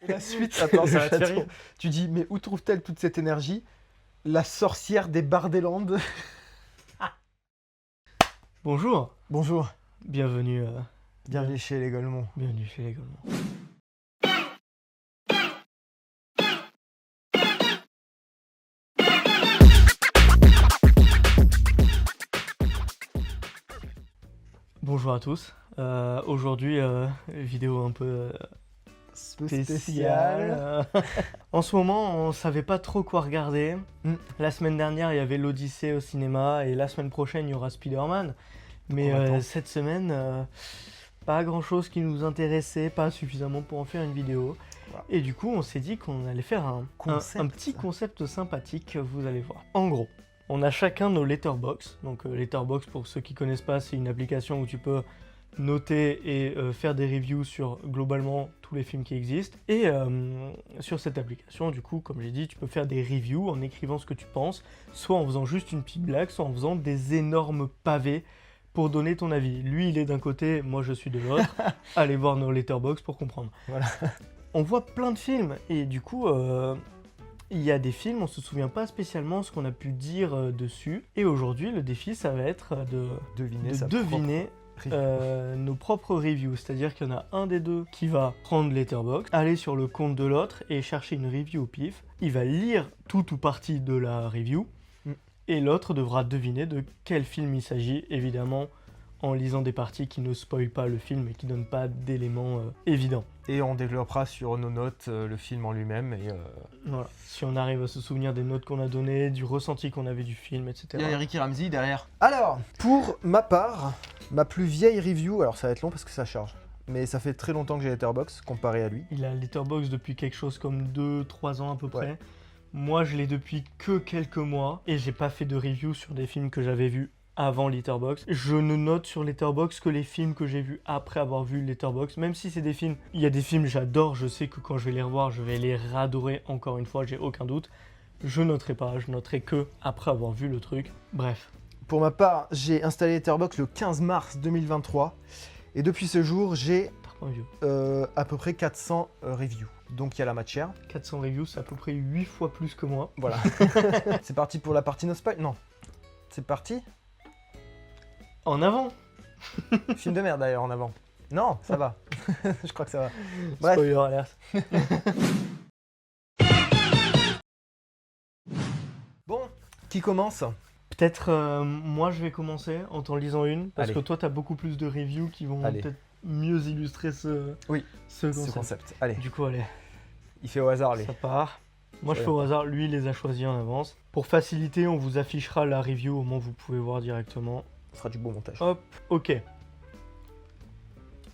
Et la suite, attends, ça va te faire J'attends. rire. Tu dis, mais où trouve-t-elle toute cette énergie? La sorcière des Bardelandes. Bonjour, Bonjour, bienvenue, bienvenue chez les Golemons. bienvenue chez les Golemons. Bonjour à tous. Aujourd'hui, vidéo un peu spéciale. En ce moment, on savait pas trop quoi regarder. La semaine dernière, il y avait l'Odyssée au cinéma et la semaine prochaine, il y aura Spider-Man. Mais On attend. cette semaine, pas grand-chose qui nous intéressait, pas suffisamment pour en faire une vidéo. Voilà. Et du coup, on s'est dit qu'on allait faire un petit concept sympathique, vous allez voir. En gros, on a chacun nos Letterboxd. Donc Letterboxd, pour ceux qui connaissent pas, c'est une application où tu peux noter et faire des reviews sur globalement tous les films qui existent. Et sur cette application, du coup, comme j'ai dit, tu peux faire des reviews en écrivant ce que tu penses, soit en faisant juste une petite blague, soit en faisant des énormes pavés pour donner ton avis. Lui, il est d'un côté, moi je suis de l'autre. Allez voir nos Letterboxd pour comprendre. Voilà. On voit plein de films et du coup, il y a des films, on se souvient pas spécialement ce qu'on a pu dire dessus. Et aujourd'hui, le défi, ça va être de deviner nos propres reviews. C'est-à-dire qu'il y en a un des deux qui va prendre Letterboxd, aller sur le compte de l'autre et chercher une review au pif. Il va lire tout ou partie de la review et l'autre devra deviner de quel film il s'agit, évidemment en lisant des parties qui ne spoilent pas le film et qui donnent pas d'éléments évidents. Et on développera sur nos notes le film en lui-même. Et Voilà. Si on arrive à se souvenir des notes qu'on a données, du ressenti qu'on avait du film, etc. il y a Ricky Ramsey derrière. Alors, pour ma part, ma plus vieille review, alors ça va être long parce que ça charge, mais ça fait très longtemps que j'ai Letterboxd comparé à lui. Il a Letterboxd depuis quelque chose comme 2-3 ans à peu près. Ouais. Moi, je l'ai depuis que quelques mois et j'ai pas fait de review sur des films que j'avais vus avant Letterboxd. Je ne note sur Letterboxd que les films que j'ai vus après avoir vu Letterboxd, même si c'est des films... Il y a des films que j'adore, je sais que quand je vais les revoir, je vais les radorer encore une fois, j'ai aucun doute. Je noterai pas, je noterai que après avoir vu le truc. Bref. Pour ma part, j'ai installé Letterboxd le 15 mars 2023 et depuis ce jour, j'ai Par vieux. à peu près 400 reviews. Donc il y a la matière. 400 reviews, c'est à peu près 8 fois plus que moi. Voilà. C'est parti pour la partie no spoil. Non. C'est parti. En avant. Film de merde d'ailleurs en avant. Non, ça va. Je crois que ça va. Bref. Spoiler alert. Bon, qui commence? Peut-être moi je vais commencer en t'en lisant une, parce Allez. que toi tu as beaucoup plus de reviews qui vont Allez. peut-être mieux illustrer ce Ce concept. concept. Allez, Du coup, allez, il fait au hasard les. ça part. Moi je Ça fais au hasard, lui il les a choisis en avance. Pour faciliter, on vous affichera la review, au moins vous pouvez voir directement. Ce sera du beau montage. Hop, ok.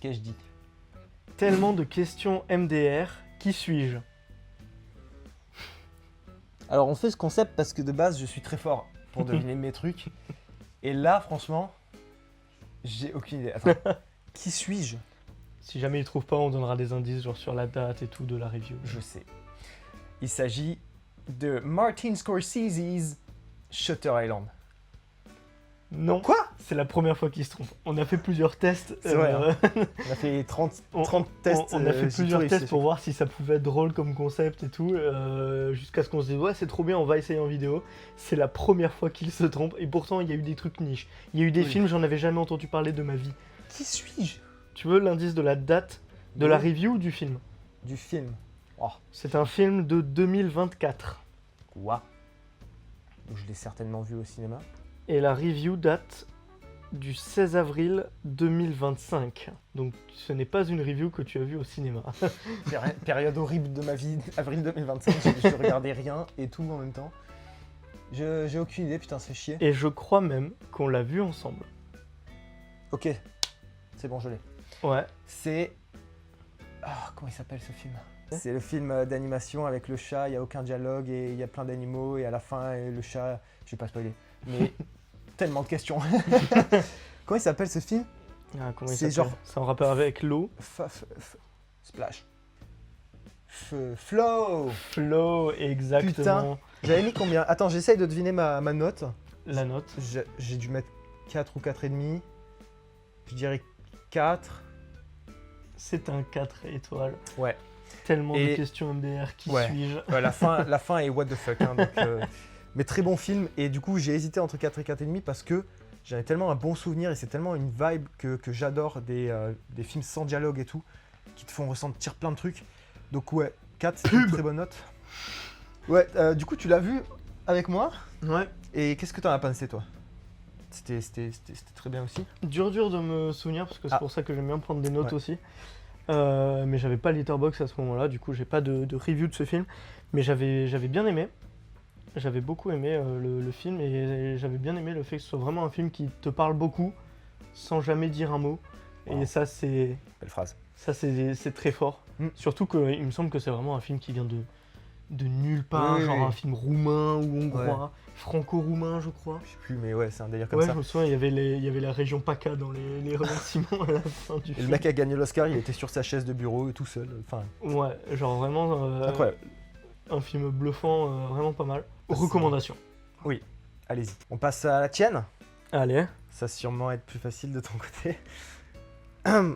Qu'est-ce que je dis? Tellement de questions MDR, qui suis-je? Alors on fait ce concept parce que de base je suis très fort pour deviner mes trucs. Et là franchement, j'ai aucune idée. Attends. Qui suis-je? Si jamais il trouve pas, on donnera des indices genre sur la date et tout de la review. Je sais. Il s'agit de Martin Scorsese's Shutter Island. Non. Quoi? C'est la première fois qu'il se trompe. On a fait plusieurs tests. C'est vrai, hein. On a fait 30 tests. On a fait j'ai plusieurs tout tests réussi. pour voir si ça pouvait être drôle comme concept et tout, jusqu'à ce qu'on se dise ouais c'est trop bien, on va essayer en vidéo. C'est la première fois qu'il se trompe et pourtant il y a eu des trucs niches. Il y a eu des Oui. films, j'en avais jamais entendu parler de ma vie. Qui suis-je? Tu veux l'indice de la date de la review ou du film? Du film. Oh, C'est un film de 2024 quoi? Donc je l'ai certainement vu au cinéma. et la review date du 16 avril 2025. Donc ce n'est pas une review que tu as vue au cinéma. Période horrible de ma vie, avril 2025, je regardais rien et tout en même temps. J'ai aucune idée, putain, c'est chier. Et je crois même qu'on l'a vu ensemble. Ok, c'est bon, je l'ai. Ouais. C'est... Ah, comment il s'appelle ce film? C'est le film d'animation avec le chat, il n'y a aucun dialogue et il y a plein d'animaux et à la fin, le chat... Je vais pas spoiler, mais tellement de questions. Comment il s'appelle ce film? Ah, comment il C'est s'appelle? genre- C'est en rapport avec l'eau. Splash. Flow. Flow, exactement. Putain. J'avais mis combien? Attends, j'essaye de deviner ma note. La note. J'ai dû mettre 4 ou 4,5. Je dirais 4. C'est un 4 étoiles. Ouais. Tellement de questions MDR, qui suis-je? La fin est what the fuck. Hein, donc, mais très bon film. Et du coup, j'ai hésité entre 4 et 4,5 parce que j'en ai tellement un bon souvenir et c'est tellement une vibe que j'adore des films sans dialogue et tout, qui te font ressentir plein de trucs. Donc ouais, 4, c'est une très bonne note. Ouais, du coup, tu l'as vu avec moi. Ouais. Et qu'est-ce que t'en as pensé, toi? C'était très bien aussi. Dur de me souvenir, parce que c'est pour ça que j'aime bien prendre des notes aussi. Mais j'avais pas Letterboxd à ce moment-là, du coup j'ai pas de review de ce film. Mais j'avais bien aimé. J'avais beaucoup aimé le film et j'avais bien aimé le fait que ce soit vraiment un film qui te parle beaucoup sans jamais dire un mot. Wow. Et ça c'est... Belle phrase. Ça c'est très fort. Surtout qu'il me semble que c'est vraiment un film qui vient de nulle part, genre un film roumain ou hongrois, franco-roumain je crois. Je sais plus, mais ouais, c'est un délire comme ça. Ouais, je me souviens, il y avait la région PACA dans les remerciements à la fin du film. Et le mec a gagné l'Oscar, il était sur sa chaise de bureau tout seul. Ouais, genre vraiment incroyable. Un film bluffant, vraiment pas mal. Recommandations. Oui, allez-y. On passe à la tienne. Allez. Ça va sûrement être plus facile de ton côté.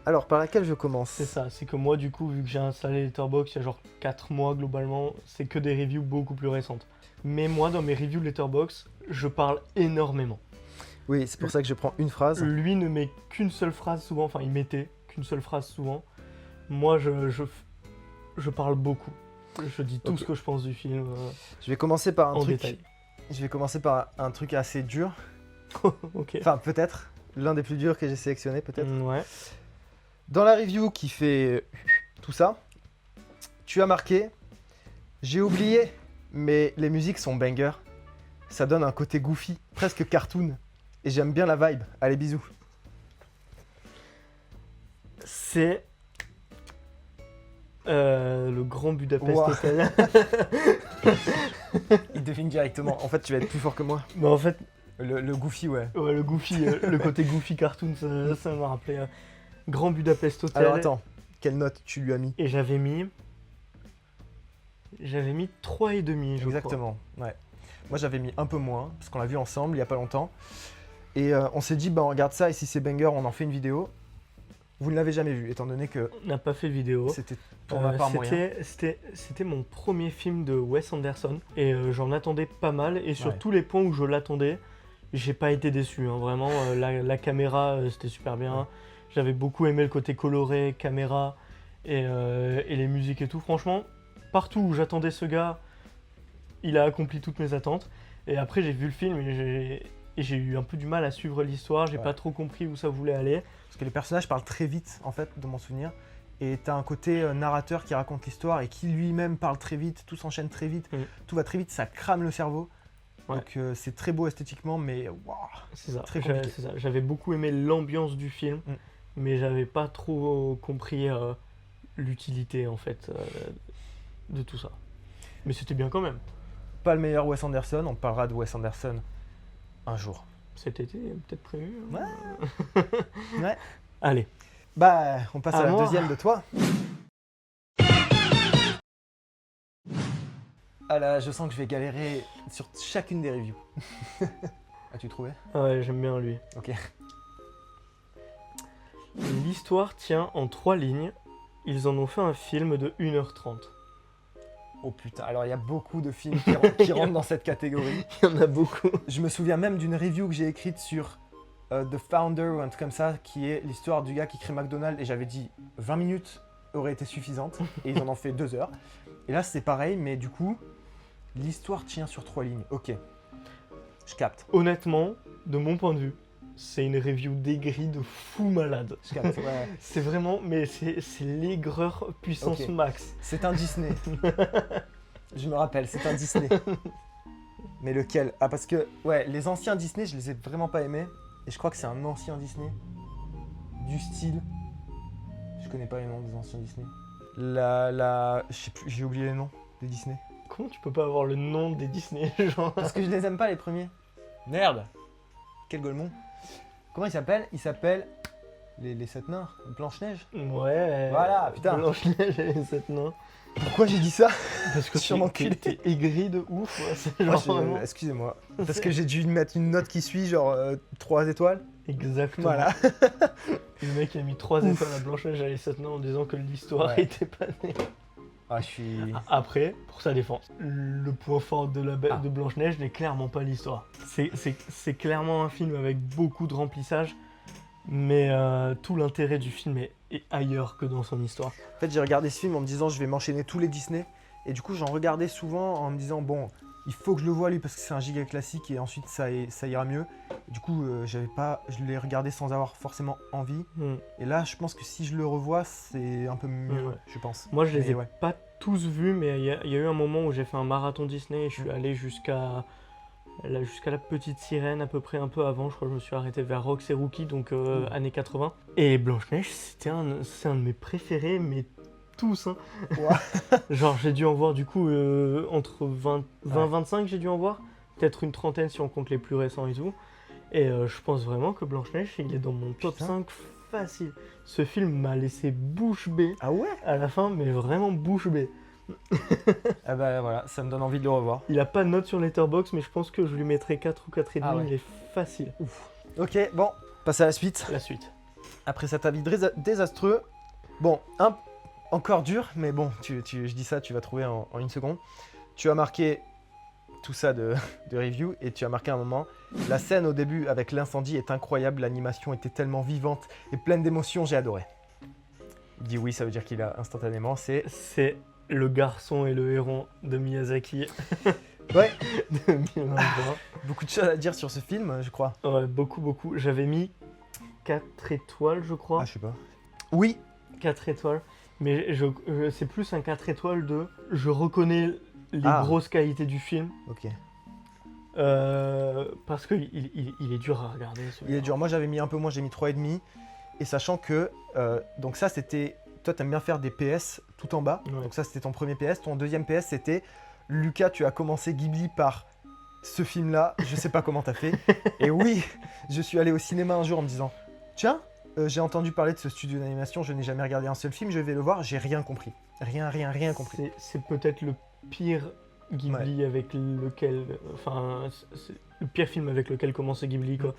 Alors, par laquelle je commence? C'est ça, c'est que moi du coup, vu que j'ai installé Letterboxd il y a genre 4 mois globalement, c'est que des reviews beaucoup plus récentes. Mais moi, dans mes reviews Letterboxd, je parle énormément. Oui, c'est pour ça que je prends une phrase. Lui ne met qu'une seule phrase souvent, enfin il mettait qu'une seule phrase souvent. Moi, je parle beaucoup. Je dis tout ce que je pense du film. Je vais commencer par un truc. Détail. Je vais commencer par un truc assez dur. Ok. Enfin, peut-être. L'un des plus durs que j'ai sélectionné, peut-être. Ouais. Dans la review qui fait tout ça, tu as marqué « J'ai oublié, mais les musiques sont banger. Ça donne un côté goofy, presque cartoon. Et j'aime bien la vibe. Allez, bisous. » C'est... le Grand Budapest Hotel. Il devine directement. En fait, tu vas être plus fort que moi. Bah en fait... Le goofy, ouais. Ouais, le goofy, le côté goofy cartoon, ça m'a rappelé Grand Budapest Hotel. Alors attends, quelle note tu lui as mis? Et j'avais mis 3,5, je crois. Exactement, ouais. Moi j'avais mis un peu moins, parce qu'on l'a vu ensemble il y a pas longtemps. Et on s'est dit, bah on regarde ça et si c'est banger, on en fait une vidéo. Vous ne l'avez jamais vu, étant donné que... On n'a pas fait de vidéo. C'était pour ma part moyen. C'était mon premier film de Wes Anderson. Et j'en attendais pas mal. Et sur tous les points où je l'attendais, j'ai pas été déçu. Hein. Vraiment, la caméra, c'était super bien. Ouais. J'avais beaucoup aimé le côté coloré, caméra et les musiques et tout. Franchement, partout où j'attendais ce gars, il a accompli toutes mes attentes. Et après, j'ai vu le film et j'ai eu un peu du mal à suivre l'histoire. J'ai pas trop compris où ça voulait aller. Parce que les personnages parlent très vite, en fait, de mon souvenir. Et t'as un côté narrateur qui raconte l'histoire et qui lui-même parle très vite, tout s'enchaîne très vite, tout va très vite, ça crame le cerveau. Ouais. Donc c'est très beau esthétiquement, mais waouh, c'est ça. Très compliqué. C'est ça. J'avais beaucoup aimé l'ambiance du film, mais j'avais pas trop compris l'utilité en fait de tout ça. Mais c'était bien quand même. Pas le meilleur Wes Anderson, on parlera de Wes Anderson un jour. Cet été, peut-être prévu. Ouais. Ouais. Allez. Bah, on passe à la deuxième de toi. Ah là, je sens que je vais galérer sur chacune des reviews. As-tu trouvé? Ouais, j'aime bien lui. Ok. L'histoire tient en 3 lignes. Ils en ont fait un film de 1h30. Oh putain, alors il y a beaucoup de films qui rentrent dans cette catégorie. Il y en a beaucoup. Je me souviens même d'une review que j'ai écrite sur The Founder ou un truc comme ça, qui est l'histoire du gars qui crée McDonald's, et j'avais dit 20 minutes auraient été suffisantes, et ils en ont fait 2 heures. Et là c'est pareil, mais du coup, l'histoire tient sur 3 lignes. Ok, je capte. Honnêtement, de mon point de vue, c'est une review d'aigri de fou malade. Je capte, ouais. C'est vraiment, mais c'est l'aigreur puissance max. C'est un Disney. Je me rappelle, c'est un Disney. Mais lequel? Ah parce que, ouais, les anciens Disney, je les ai vraiment pas aimés. Et je crois que c'est un ancien Disney. Du style... Je connais pas les noms des anciens Disney. Je sais plus, j'ai oublié les noms des Disney. Comment tu peux pas avoir le nom des Disney, genre? Parce que je les aime pas les premiers. Merde. Quel golemon. Comment il s'appelle? Il s'appelle les 7 nains, Blanche-Neige. Ouais. Voilà, putain. Blanche-Neige et les 7 nains. Pourquoi j'ai dit ça? Parce que t'es aigri de ouf. Ouais, excusez-moi. Parce que j'ai dû mettre une note qui suit, genre 3 étoiles. Exactement. Voilà. Le mec a mis 3 étoiles à Blanche-Neige et les 7 nains en disant que l'histoire était pas née. Ah, je suis... Après, pour sa défense, le point fort de de Blanche-Neige n'est clairement pas l'histoire. C'est clairement un film avec beaucoup de remplissage, mais tout l'intérêt du film est ailleurs que dans son histoire. En fait, j'ai regardé ce film en me disant je vais m'enchaîner tous les Disney. Et du coup, j'en regardais souvent en me disant bon, il faut que je le voie lui parce que c'est un giga classique et ensuite ça ira mieux. Et du coup, je l'ai regardé sans avoir forcément envie. Et là, je pense que si je le revois, c'est un peu mieux, je pense. Moi, je les ai pas tous vus, mais il y a eu un moment où j'ai fait un marathon Disney et je suis allé jusqu'à la petite sirène, à peu près un peu avant. Je crois que je me suis arrêté vers Rox et Rookie, donc années 80. Et Blanche-Neige, c'est un de mes préférés, mais tous. Hein. Ouais. Genre, j'ai dû en voir du coup entre 20-25, j'ai dû en voir. Peut-être une trentaine si on compte les plus récents et tout. Et je pense vraiment que Blanche-Neige, il est dans mon top 5 facile. Ce film m'a laissé bouche bée à la fin, mais vraiment bouche bée. Ah bah voilà, ça me donne envie de le revoir. Il a pas de note sur Letterboxd, mais je pense que je lui mettrai 4 ou 4,5, il est facile. Ouf. Ok, bon, passe à la suite. La suite. Après cet avis désastreux, bon, encore dur, mais bon, je dis ça, tu vas trouver en une seconde. Tu as marqué tout ça de review et tu as marqué un moment. La scène au début avec l'incendie est incroyable, l'animation était tellement vivante et pleine d'émotions, j'ai adoré. Il dit oui, ça veut dire qu'il a instantanément, c'est Le garçon et le héron de Miyazaki. Ouais. De 2023. Beaucoup de choses à dire sur ce film, je crois. Ouais, beaucoup. J'avais mis 4 étoiles, je crois. Ah, je sais pas. Oui. 4 étoiles. Mais c'est plus un 4 étoiles de... Je reconnais les grosses qualités du film. Ok. Parce qu'il il est dur à regarder. Il est dur. Moi, j'avais mis un peu moins, j'ai mis 3,5. Et sachant que... donc ça, c'était... Toi, t'aimes bien faire des PS tout en bas. Ouais. Donc ça, c'était ton premier PS. Ton deuxième PS, c'était... Lucas, tu as commencé Ghibli par ce film-là. Je sais pas comment t'as fait. Et oui, je suis allé au cinéma un jour en me disant... Tiens, j'ai entendu parler de ce studio d'animation. Je n'ai jamais regardé un seul film. Je vais le voir. J'ai rien compris. Rien compris. C'est peut-être le pire Ghibli avec lequel... Enfin, c'est le pire film avec lequel commence Ghibli, quoi.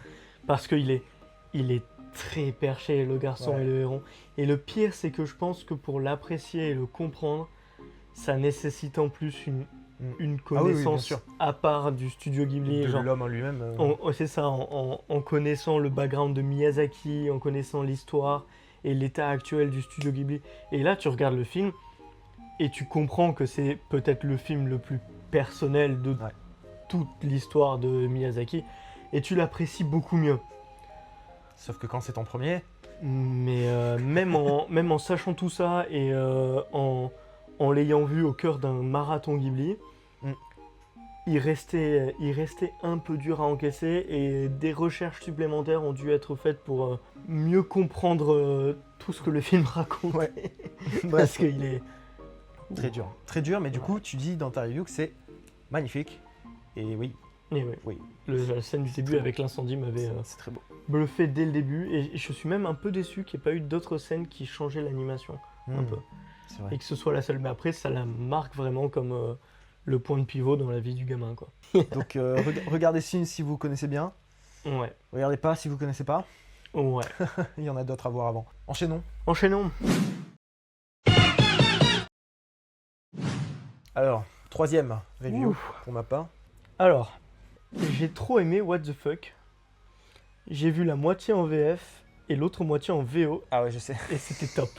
Parce qu'il est très perché, le garçon et le héron. Et le pire, c'est que je pense que pour l'apprécier et le comprendre, ça nécessite en plus une connaissance à part du studio Ghibli. De l'homme en lui-même. C'est ça, en connaissant le background de Miyazaki, en connaissant l'histoire et l'état actuel du studio Ghibli. Et là, tu regardes le film et tu comprends que c'est peut-être le film le plus personnel de toute l'histoire de Miyazaki. Et tu l'apprécies beaucoup mieux. Sauf que quand c'est ton premier... Mais même en sachant tout ça et en l'ayant vu au cœur d'un marathon Ghibli, il restait un peu dur à encaisser et des recherches supplémentaires ont dû être faites pour mieux comprendre tout ce que le film raconte. Ouais. Parce qu'il est... Très dur. Très dur, mais du coup, tu dis dans ta review que c'est magnifique. Et oui. Et oui. La scène du début avec l'incendie m'avait c'est très beau. Bluffé dès le début. Et je suis même un peu déçu qu'il n'y ait pas eu d'autres scènes qui changeaient l'animation. Un peu. C'est vrai. Et que ce soit la seule. Mais après, ça la marque vraiment comme le point de pivot dans la vie du gamin, quoi. Donc, regardez ce film si vous connaissez bien. Ouais. Regardez pas si vous connaissez pas. Ouais. Il y en a d'autres à voir avant. Enchaînons. Alors, troisième review pour ma part. Alors, j'ai trop aimé What the Fuck. J'ai vu la moitié en VF et l'autre moitié en VO. Ah ouais, je sais. Et c'était top.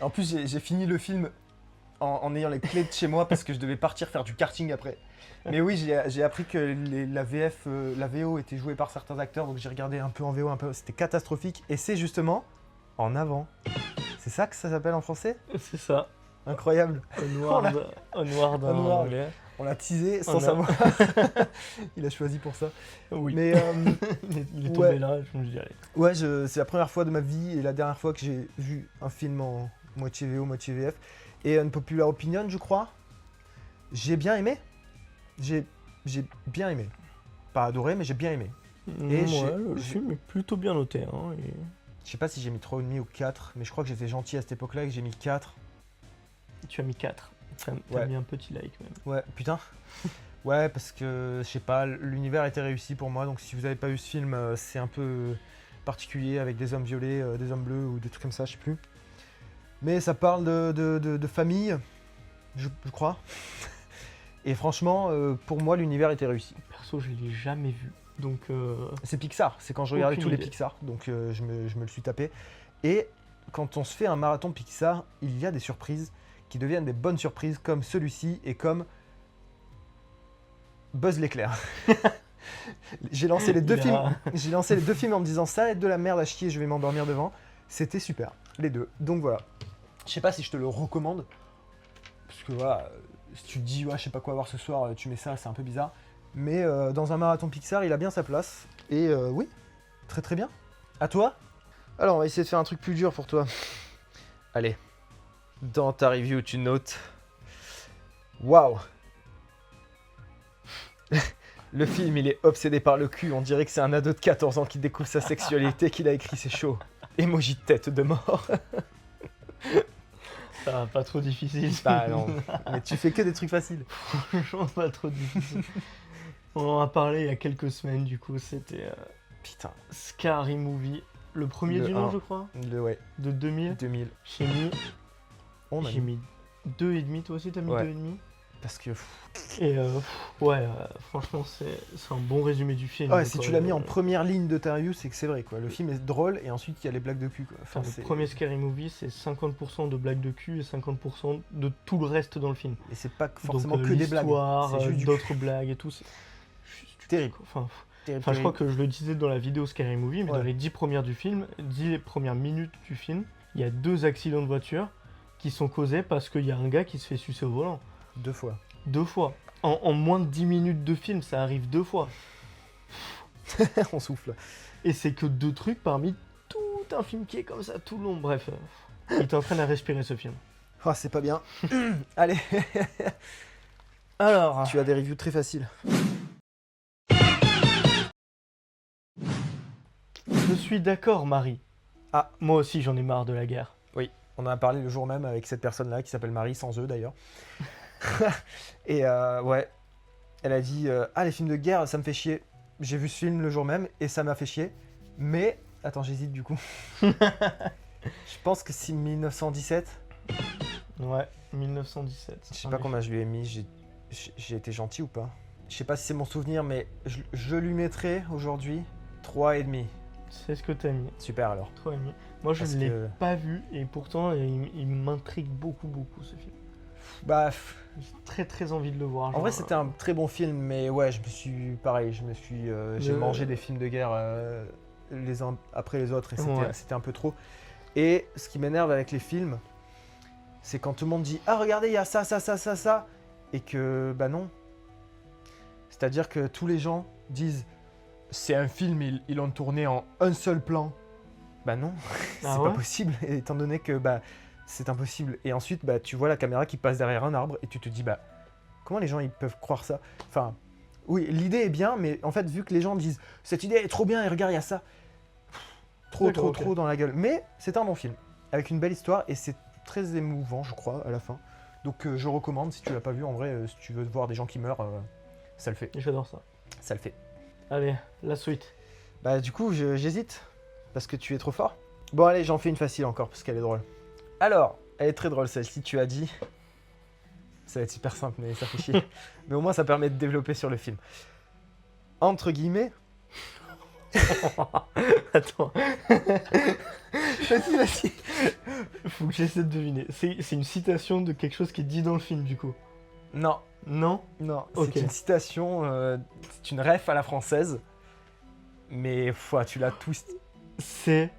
En plus, j'ai fini le film en ayant les clés de chez moi parce que je devais partir faire du karting après. Mais oui, j'ai appris que la VO était jouée par certains acteurs, donc j'ai regardé un peu en VO, c'était catastrophique. Et c'est justement en avant. C'est ça que ça s'appelle en français ? C'est ça. Incroyable. Onward en anglais. On l'a teasé sans savoir. Il a choisi pour ça. Oui. Mais il est tombé là, je me dis allez. Ouais, c'est la première fois de ma vie et la dernière fois que j'ai vu un film en moitié VO, moitié VF. Et une populaire opinion, je crois. J'ai bien aimé. J'ai bien aimé. Pas adoré, mais j'ai bien aimé. Et le film est plutôt bien noté. Hein, et... Je sais pas si j'ai mis 3,5 ou 4, mais je crois que j'étais gentil à cette époque-là et que j'ai mis 4. Tu as mis 4. T'as mis un petit like même. Ouais, putain. Ouais, parce que, je sais pas, l'univers était réussi pour moi. Donc si vous avez pas vu ce film, c'est un peu particulier avec des hommes violets, des hommes bleus ou des trucs comme ça, je sais plus. Mais ça parle de famille, je crois. Et franchement, pour moi, l'univers était réussi. Perso, je l'ai jamais vu. Donc, c'est Pixar, c'est quand je regardais tous les idée. Pixar, donc je me le suis tapé. Et quand on se fait un marathon Pixar, il y a des surprises qui deviennent des bonnes surprises, comme celui-ci et comme Buzz l'éclair. J'ai lancé les deux films en me disant ça va être de la merde à chier, je vais m'endormir devant. C'était super, les deux. Donc voilà. Je sais pas si je te le recommande, parce que voilà, si tu te dis ouais, je sais pas quoi voir ce soir, tu mets ça, c'est un peu bizarre. Mais dans un marathon Pixar, il a bien sa place. Et oui, très très bien. À toi. Alors, on va essayer de faire un truc plus dur pour toi. Allez, dans ta review, tu notes. Waouh. Le film, il est obsédé par le cul. On dirait que c'est un ado de 14 ans qui découvre sa sexualité qu'il a écrit, c'est chaud. Emoji de tête de mort. Ça va, pas trop difficile. Bah non, mais tu fais que des trucs faciles. Franchement, pas trop difficile. On en a parlé il y a quelques semaines, du coup, c'était Putain. Scary Movie, le premier du nom, je crois, Ouais, de 2000. 2000. J'ai mis, On a j'ai mis 2,5, toi aussi t'as mis Ouais. 2,5. Parce que... Et franchement, c'est un bon résumé du film. Ouais, donc, si tu l'as mis en première ligne de ta review, c'est que c'est vrai, quoi. Le film est drôle, et ensuite, il y a les blagues de cul, quoi. Enfin, le premier Scary Movie, c'est 50% de blagues de cul et 50% de tout le reste dans le film. Et c'est pas forcément Donc, que des blagues. l'histoire, C'est juste du d'autres blagues et tout. C'est terrible. Enfin, Terrible. je crois que je le disais dans la vidéo Scary Movie, mais Ouais. dans les 10 premières minutes du film, il y a 2 accidents de voiture qui sont causés parce qu'il y a un gars qui se fait sucer au volant. 2 fois. 2 fois. En moins de 10 minutes de film, ça arrive 2 fois. On souffle. Et c'est que 2 trucs parmi tout un film qui est comme ça tout le long. Bref, il t'entraîne à respirer ce film. Ah, c'est pas bien. Allez, Alors, tu as des reviews très faciles. je suis d'accord, Marie. Ah. Moi aussi, j'en ai marre de la guerre. On en a parlé le jour même avec cette personne-là qui s'appelle Marie, sans eux d'ailleurs. Et ouais, elle a dit ah, les films de guerre, ça me fait chier. J'ai vu ce film le jour même et ça m'a fait chier. Mais, attends, j'hésite du coup. Je pense que c'est 1917. Ouais, 1917. Je sais pas combien je lui ai mis, j'ai été gentil ou pas. Je sais pas si c'est mon souvenir, mais je lui mettrai aujourd'hui 3,5. C'est ce que t'as mis. Super alors. 3,5. Moi, je Parce ne l'ai que- pas vu et pourtant, il m'intrigue beaucoup, ce film. Bah, J'ai très, très envie de le voir. en vrai, c'était un très bon film, mais ouais, j'ai mangé des films de guerre les uns après les autres et Ouais. c'était un peu trop. Et ce qui m'énerve avec les films, c'est quand tout le monde dit ah, regardez, il y a ça, et que bah non. C'est-à-dire que tous les gens disent c'est un film, ils l'ont tourné en un seul plan. Bah non, c'est Ah pas ouais possible, étant donné que bah c'est impossible. Et ensuite, bah tu vois la caméra qui passe derrière un arbre et tu te dis bah comment les gens ils peuvent croire ça? Enfin, oui, l'idée est bien, mais en fait vu que les gens disent cette idée est trop bien et regarde il y a ça, trop dans la gueule. Mais c'est un bon film avec une belle histoire et c'est très émouvant, je crois, à la fin. Donc je recommande si tu l'as pas vu en vrai, si tu veux voir des gens qui meurent, ça le fait, J'adore ça. ça le fait. Allez, la suite. Bah du coup j'hésite parce que tu es trop fort. Bon allez, j'en fais une facile encore parce qu'elle est drôle. Alors, elle est très drôle celle-ci, tu as dit. Ça va être super simple mais ça fait chier. Mais au moins ça permet de développer sur le film. Entre guillemets. Attends, Vas-y. faut que j'essaie de deviner. C'est une citation de quelque chose qui est dit dans le film, du coup. Non, Non? c'est Ok. une citation, c'est une ref à la française. Mais tu l'as twist. C'est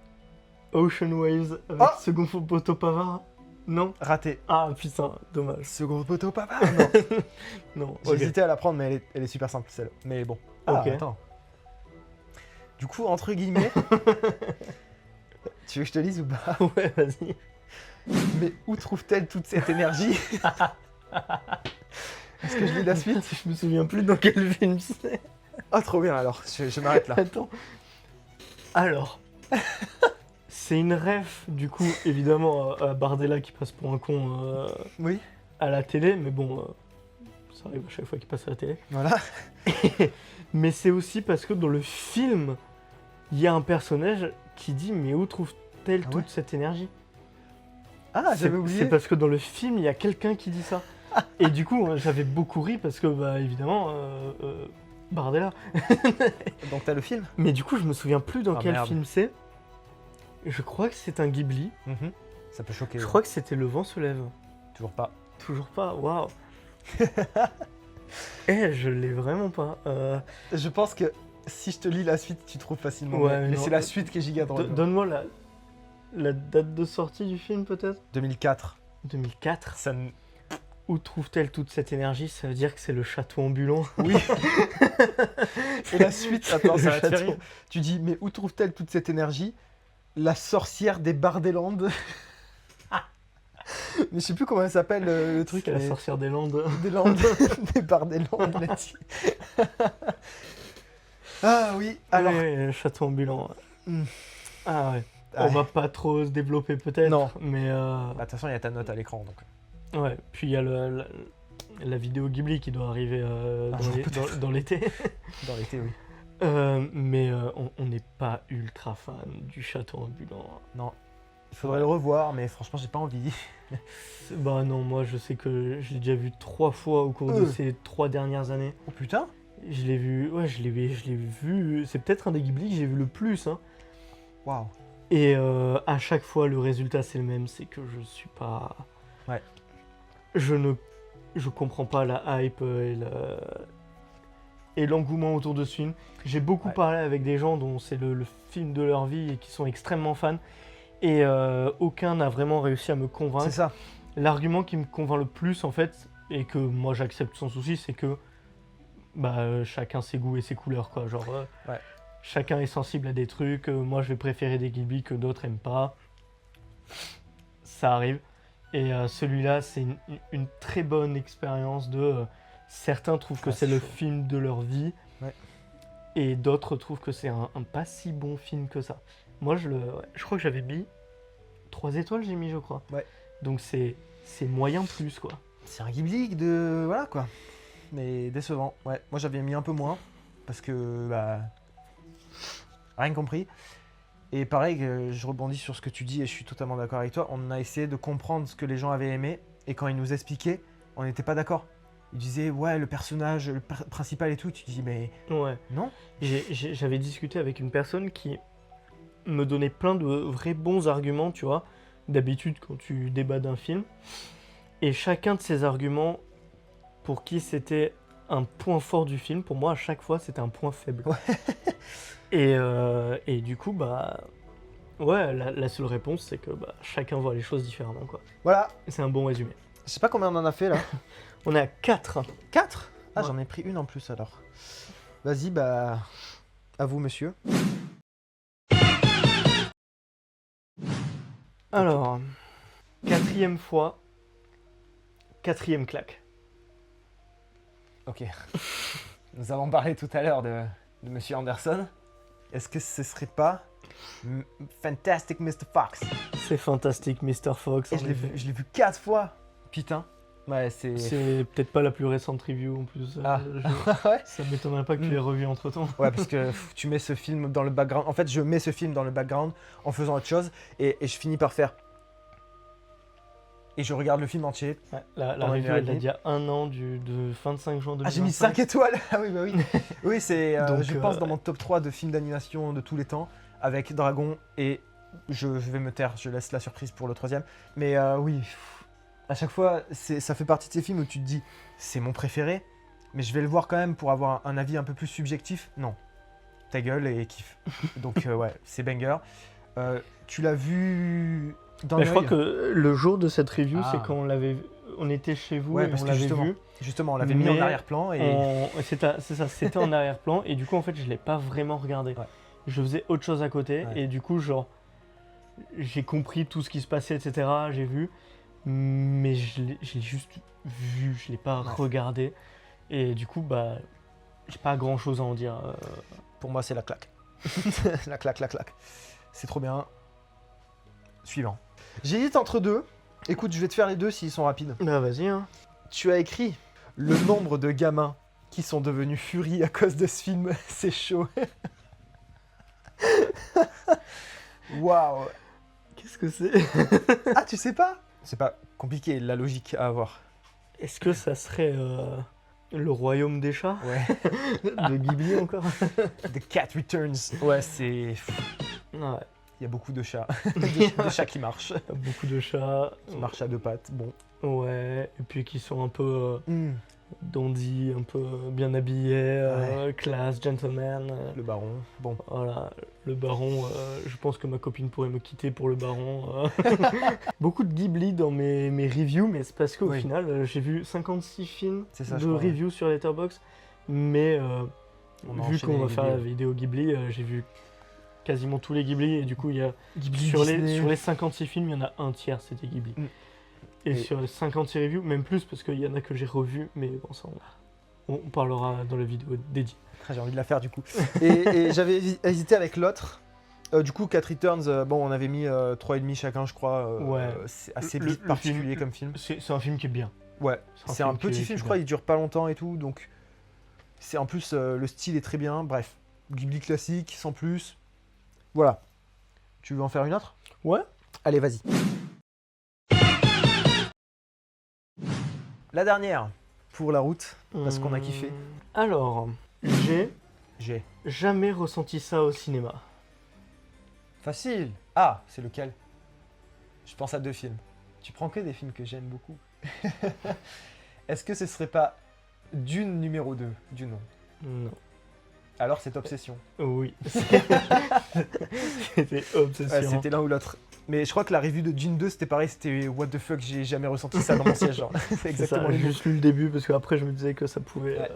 Ocean Waves avec Ah Second Poteau Pavard? Non? Raté. Ah putain, dommage. Second poteau papa. Non. Non, J'ai ok. hésité à la prendre mais elle est super simple celle. Mais bon. Ah, Ok. attends. Du coup, entre guillemets. Tu veux que je te lise ou pas? Ouais, vas-y. Mais où trouve-t-elle toute cette énergie? Est-ce que je lis la suite? Je me souviens plus dans quel film c'est. Ah, trop bien alors, je m'arrête là. Attends. Alors. C'est une ref, du coup, évidemment, à Bardella qui passe pour un con Oui, à la télé, mais bon, ça arrive à chaque fois qu'il passe à la télé. voilà. Mais c'est aussi parce que dans le film, il y a un personnage qui dit mais où trouve-t-elle Ah toute ouais cette énergie? Ah, j'avais oublié. C'est parce que dans le film, il y a quelqu'un qui dit ça. Et du coup, j'avais beaucoup ri parce que, bah, évidemment, Bardella. Donc t'as le film? Mais du coup, je me souviens plus dans quel merde. film c'est. Je crois que c'est un Ghibli. Ça peut choquer. Je crois que c'était Le vent se lève. Toujours pas. Toujours pas, waouh. Je l'ai vraiment pas. Je pense que si je te lis la suite, tu trouves facilement. Ouais, mais non, c'est la suite qui est giga drôle. Donne-moi la date de sortie du film, peut-être 2004. 2004. Ça ne... Où trouve-t-elle toute cette énergie? Ça veut dire que c'est le château ambulant. Oui. Et la suite, attends, ça Le va te faire château. rire. Tu dis, mais où trouve-t-elle toute cette énergie? La sorcière des Bardelandes. Mais je sais plus comment elle s'appelle le truc. C'est la mais- sorcière des Landes. Des Landes. Des Bardelandes, là Ah oui, alors. Ouais, le château ambulant. Hmm. Ah ouais. Ouais. On va pas trop se développer peut-être. Non. Mais Bah, de toute façon, il y a ta note à l'écran, donc. ouais. Puis il y a la vidéo Ghibli qui doit arriver Un jour, peut-être. dans l'été. Dans l'été, oui. Mais on n'est pas ultra fan du château ambulant. Non. Il faudrait le revoir, mais franchement, j'ai pas envie. Bah non, moi je sais que je l'ai déjà vu 3 fois au cours de ces 3 dernières années. Oh putain. Je l'ai vu, ouais, je l'ai vu. C'est peut-être un des Ghibli que j'ai vu le plus. Hein. Waouh. Et à chaque fois, le résultat c'est le même, c'est que je suis pas. Ouais. Je comprends pas la hype et l'engouement autour de ce film. J'ai beaucoup parlé avec des gens dont c'est le film de leur vie et qui sont extrêmement fans. Et aucun n'a vraiment réussi à me convaincre. C'est ça. L'argument qui me convainc le plus, en fait, et que moi j'accepte sans souci, c'est que bah, chacun ses goûts et ses couleurs, quoi. Genre, Ouais. chacun est sensible à des trucs. Moi, je vais préférer des Ghibli que d'autres aiment pas. Ça arrive. Et celui-là, c'est une très bonne expérience de... certains trouvent que c'est le chaud. film de leur vie. Ouais. Et d'autres trouvent que c'est un pas si bon film que ça. Moi, je crois que j'avais mis 3 étoiles, j'ai mis, je crois. Ouais. Donc c'est moyen plus, quoi. C'est un Ghibli de... Voilà, quoi. Mais décevant. Ouais, moi j'avais mis un peu moins. Parce que, bah... Rien compris. Et pareil, je rebondis sur ce que tu dis et je suis totalement d'accord avec toi. On a essayé de comprendre ce que les gens avaient aimé. Et quand ils nous expliquaient, on n'était pas d'accord. Ils disaient, ouais, le personnage principal et tout. Tu dis, mais Ouais. non. J'avais discuté avec une personne qui me donnait plein de vrais bons arguments, tu vois, d'habitude quand tu débats d'un film. Et chacun de ces arguments, pour qui c'était un point fort du film, pour moi, à chaque fois, c'était un point faible. Ouais. Et du coup, bah... Ouais, la seule réponse, c'est que bah, chacun voit les choses différemment, quoi. Voilà. C'est un bon résumé. Je sais pas combien on en a fait là. On est à 4. 4. Ah, Ouais. j'en ai pris une en plus alors. Vas-y, bah... À vous, monsieur. Alors, 4e fois, 4e claque. Ok. Nous avons parlé tout à l'heure de Monsieur Anderson. Est-ce que ce serait pas Fantastic Mr. Fox? C'est fantastique, Mr. Fox. Et en je effet. l'ai vu 4 fois. Putain. Ouais, c'est... C'est peut-être pas la plus récente review en plus. Ah. Ouais. Ça m'étonnerait pas que tu l'aies revu entre temps. Ouais, parce que tu mets ce film dans le background. En fait, je mets ce film dans le background en faisant autre chose et je finis par faire. Et je regarde le film entier. La Pendant une review, heure et elle date demie. d'il y a 1 an, de 25 juin 2025. Ah, j'ai mis 5 étoiles. Ah oui, bah oui. Oui, c'est, Donc, je pense, dans mon top 3 de films d'animation de tous les temps, avec Dragon, et je vais me taire, je laisse la surprise pour le 3e. Mais oui, à chaque fois, ça fait partie de ces films où tu te dis, c'est mon préféré, mais je vais le voir quand même pour avoir un avis un peu plus subjectif. Non, ta gueule et kiffe. Donc ouais, c'est banger. Tu l'as vu d'un Mais je crois œil. que le jour de cette review, Ah. c'est quand on était chez vous Ouais, et parce on que l'avait vu. Justement, on l'avait mis en Mais arrière-plan et... C'est ça, c'était en arrière-plan et du coup en fait je l'ai pas vraiment regardé. Ouais. Je faisais autre chose à côté Ouais. et du coup genre j'ai compris tout ce qui se passait, etc. J'ai vu, mais je l'ai juste vu, je l'ai pas Ouais. regardé et du coup bah j'ai pas grand chose à en dire. Pour moi, c'est la claque. La claque. C'est trop bien. Suivant. J'hésite entre deux. Écoute, je vais te faire les deux s'ils sont rapides. Bah vas-y hein. Tu as écrit le nombre de gamins qui sont devenus furies à cause de ce film. C'est chaud. Waouh. Qu'est-ce que c'est? Ah, tu sais pas? C'est pas compliqué, la logique à avoir. Est-ce que ça serait le royaume des chats? Ouais. De Ghibli encore? The Cat Returns. Ouais, c'est... Ouais. Il y a beaucoup de chats. de chats qui marchent. Beaucoup de chats. Qui marchent à deux pattes, bon. Ouais, et puis qui sont un peu Mm. dandy, un peu bien habillés, classe, gentleman. Le baron, bon. Voilà, le baron, je pense que ma copine pourrait me quitter pour le baron. Beaucoup de Ghibli dans mes reviews, mais c'est parce qu'au final, j'ai vu 56 films Ça, de reviews sur Letterboxd, mais vu qu'on va faire la vidéo Ghibli, j'ai vu quasiment tous les Ghibli, et du coup, il y a sur les 56 films, il y en a un tiers, c'était Ghibli. Mm. Et sur les 56 reviews, même plus, parce qu'il y en a que j'ai revus, mais bon, ça, on parlera dans la vidéo dédiée. J'ai envie de la faire du coup. et j'avais hésité avec l'autre. Du coup, Cat Returns, bon, on avait mis 3,5 chacun, je crois. Ouais. C'est assez particulier comme film. C'est un film qui est bien. Ouais, c'est un petit film, je crois, il dure pas longtemps et tout, donc... C'est en plus, le style est très bien, bref. Ghibli classique, sans plus. Voilà. Tu veux en faire une autre? Ouais. Allez, vas-y. La dernière, pour la route, parce qu'on a kiffé. Alors, j'ai jamais ressenti ça au cinéma. Facile. Ah, c'est lequel? Je pense à 2 films. Tu prends que des films que j'aime beaucoup. Est-ce que ce serait pas Dune numéro 2 du nom? Non. Alors c'est Obsession. Oui. C'était Obsession. Ouais, c'était l'un ou l'autre. Mais je crois que la review de Dune 2 c'était pareil, c'était what the fuck, j'ai jamais ressenti ça dans mon siège. Genre. C'est exactement ça, j'ai juste lu le début parce qu'après je me disais que ça pouvait... Ouais.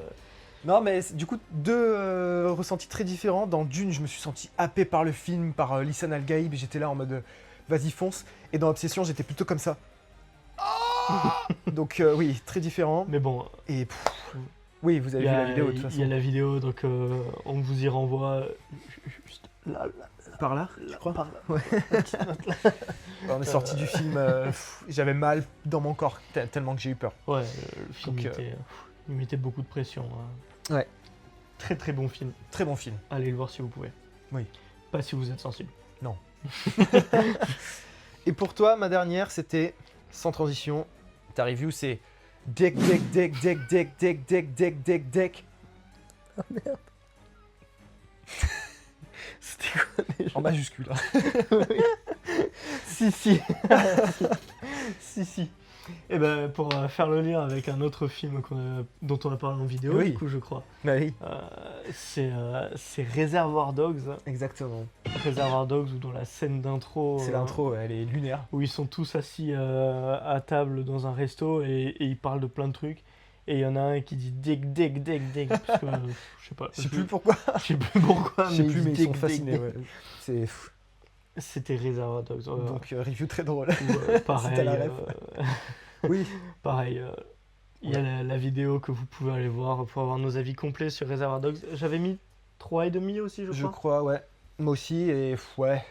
Non mais du coup, 2 ressentis très différents. Dans Dune, je me suis senti happé par le film, par Lisan Al-Gaïb, et j'étais là en mode vas-y fonce. Et dans Obsession, j'étais plutôt comme ça. Donc oui, très différent. Mais bon... Et oui, vous avez vu la vidéo de toute façon. Il y a la vidéo, donc on vous y renvoie juste là. Par là, je crois. Par là. Ouais. On est sorti du film, j'avais mal dans mon corps tellement que j'ai eu peur. Ouais, le film il mettait beaucoup de pression. Hein. Ouais. Très très bon film. Très bon film. Allez le voir si vous pouvez. Oui. Pas si vous êtes sensible. Non. Et pour toi, ma dernière, c'était, sans transition, ta review, c'est deck. Ah merde. C'était quoi déjà? En majuscule. Si. Si. Et ben pour faire le lien avec un autre film dont on a parlé en vidéo, oui. Du coup je crois. Bah oui. C'est Reservoir Dogs. Exactement. Reservoir Dogs, où dans la scène d'intro... C'est l'intro, elle est lunaire. Où ils sont tous assis à table dans un resto et ils parlent de plein de trucs. Et il y en a un qui dit deck. Parce que, je sais pas. Je sais plus pourquoi. Je sais plus pourquoi, mais ils sont fascinés. Ouais. C'est fou. C'était Reservoir Dogs. Donc review très drôle. Pareil. Oui. Pareil. Il y a la vidéo que vous pouvez aller voir pour avoir nos avis complets sur Reservoir Dogs. J'avais mis 3,5 aussi, je crois. Je crois, ouais. Moi aussi, et ouais.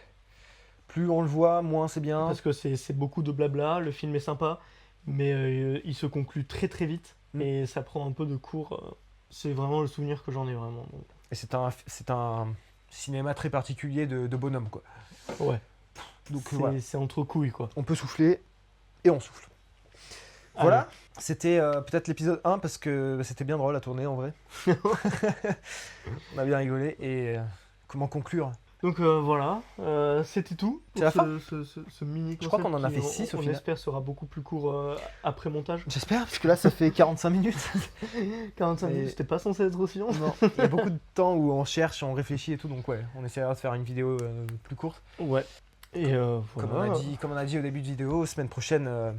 Plus on le voit, moins c'est bien. Parce que c'est beaucoup de blabla, le film est sympa, mais il se conclut très très vite. Et ça prend un peu de cours. C'est vraiment le souvenir que j'en ai vraiment. Donc. Et c'est un cinéma très particulier de bonhomme, quoi. Ouais. Donc c'est entre couilles, quoi. On peut souffler et on souffle. Voilà, c'était peut-être l'épisode 1 parce que c'était bien drôle à tourner en vrai. On a bien rigolé et comment conclure? Donc voilà, c'était tout pour ce mini concept. Je crois qu'on en a fait 6 au final. On espère sera beaucoup plus court après montage. J'espère, parce que là ça fait 45 minutes. 45 minutes, c'était pas censé être aussi long. Non, il y a beaucoup de temps où on cherche, on réfléchit et tout, donc ouais, on essaiera de faire une vidéo plus courte. Ouais. Et voilà. Comme on a dit au début de vidéo, semaine prochaine...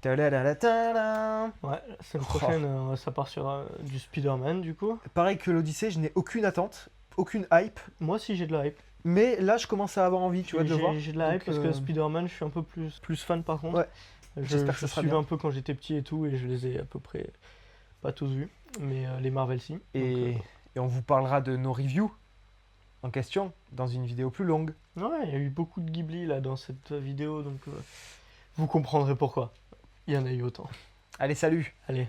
Ouais, la semaine prochaine, ça part sur du Spider-Man du coup. Pareil que l'Odyssée, je n'ai aucune attente, aucune hype. Moi aussi j'ai de la hype. Mais là, je commence à avoir envie, tu vois, de le voir. J'ai de la hype parce que Spider-Man, je suis un peu plus fan par contre. Ouais. J'espère que ça sera bien. Je suivais un peu quand j'étais petit et tout, et je les ai à peu près pas tous vus, mais les Marvel si. Et on vous parlera de nos reviews en question dans une vidéo plus longue. Ouais, il y a eu beaucoup de Ghibli là dans cette vidéo, donc vous comprendrez pourquoi. Il y en a eu autant. Allez, salut. Allez.